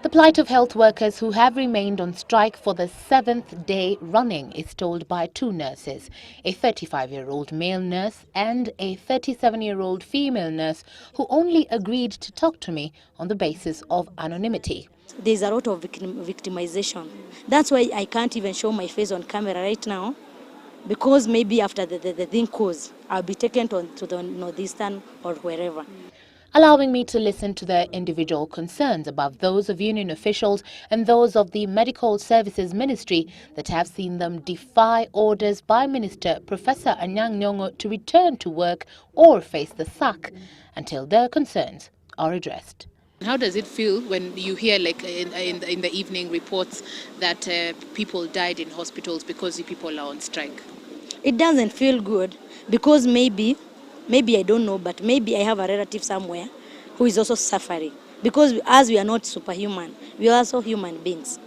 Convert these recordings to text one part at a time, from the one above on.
The plight of health workers who have remained on strike for the 7th day running is told by two nurses, a 35-year-old male nurse and a 37-year-old female nurse who only agreed to talk to me on the basis of anonymity. There's a lot of victimization. That's why I can't even show my face on camera right now, because maybe after the thing goes, I'll be taken to the Northeastern or wherever. Allowing me to listen to their individual concerns above those of union officials and those of the Medical Services Ministry that have seen them defy orders by Minister Professor Anyang' Nyong'o to return to work or face the sack until their concerns are addressed. How does it feel when you hear, like in the evening, reports that people died in hospitals because the people are on strike? It doesn't feel good because maybe I don't know, but maybe I have a relative somewhere who is also suffering. Because as we are not superhuman, we are also human beings.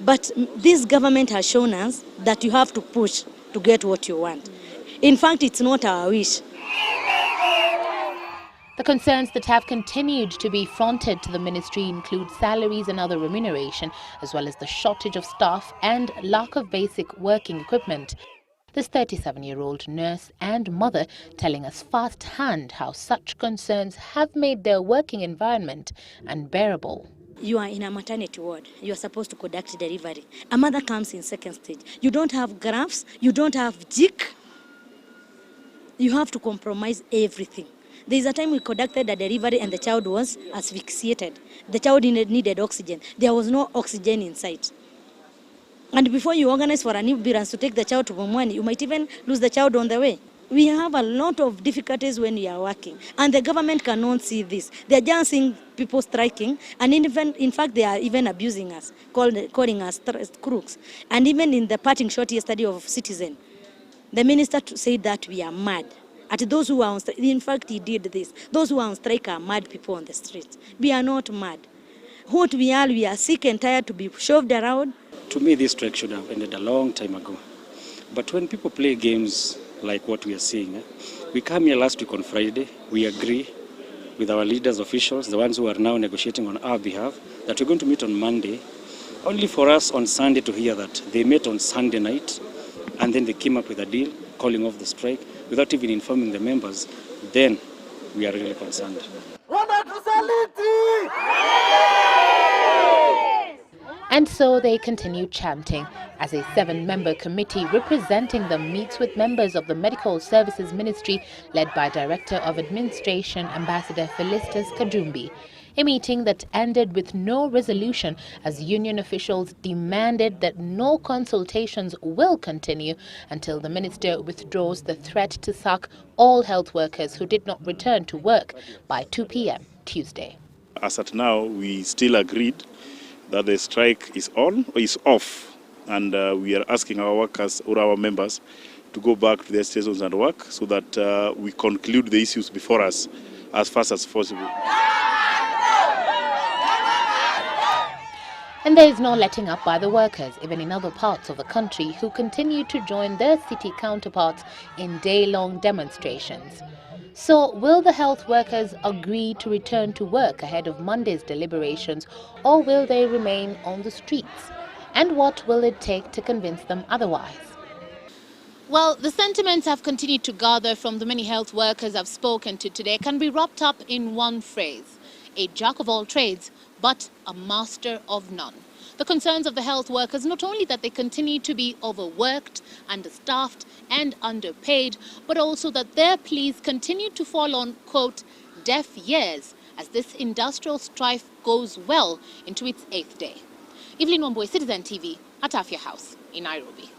But this government has shown us that you have to push to get what you want. In fact, it's not our wish. The concerns that have continued to be fronted to the ministry include salaries and other remuneration, as well as the shortage of staff and lack of basic working equipment. This 37-year-old nurse and mother telling us firsthand how such concerns have made their working environment unbearable. You are in a maternity ward. You are supposed to conduct delivery. A mother comes in second stage. You don't have graphs. You don't have jig. You have to compromise everything. There is a time we conducted a delivery and the child was asphyxiated. The child needed oxygen. There was no oxygen inside. And before you organize for an ambulance to take the child to Bomwani, you might even lose the child on the way. We have a lot of difficulties when we are working, and the government cannot see this. They are just seeing people striking, and in fact, they are even abusing us, calling us crooks. And even in the parting shot yesterday of Citizen, the minister said that we are mad. At those who are on strike, in fact, he did this. Those who are on strike are mad people on the streets. We are not mad. What we are sick and tired to be shoved around. To me, this strike should have ended a long time ago. But when people play games like what we are seeing, we come here last week on Friday, we agree with our leaders, officials, the ones who are now negotiating on our behalf, that we're going to meet on Monday, only for us on Sunday to hear that they met on Sunday night, and then they came up with a deal, calling off the strike, without even informing the members. Then we are really concerned. And so they continue chanting as a 7-member committee representing them meets with members of the Medical Services Ministry led by Director of Administration Ambassador Felicitas Kajumbi. A meeting that ended with no resolution as union officials demanded that no consultations will continue until the minister withdraws the threat to sack all health workers who did not return to work by 2 p.m. Tuesday. As at now, we still agreed that the strike is on or is off, and we are asking our workers or our members to go back to their stations and work so that we conclude the issues before us as fast as possible. And there is no letting up by the workers, even in other parts of the country, who continue to join their city counterparts in day-long demonstrations. So, will the health workers agree to return to work ahead of Monday's deliberations, or will they remain on the streets? And what will it take to convince them otherwise? Well, the sentiments have continued to gather from the many health workers I've spoken to today can be wrapped up in one phrase: a jack of all trades, but a master of none. The concerns of the health workers, not only that they continue to be overworked, understaffed and underpaid, but also that their pleas continue to fall on, quote, deaf ears as this industrial strife goes well into its 8th day. Evelyn Wambui, Citizen TV, at Afya House in Nairobi.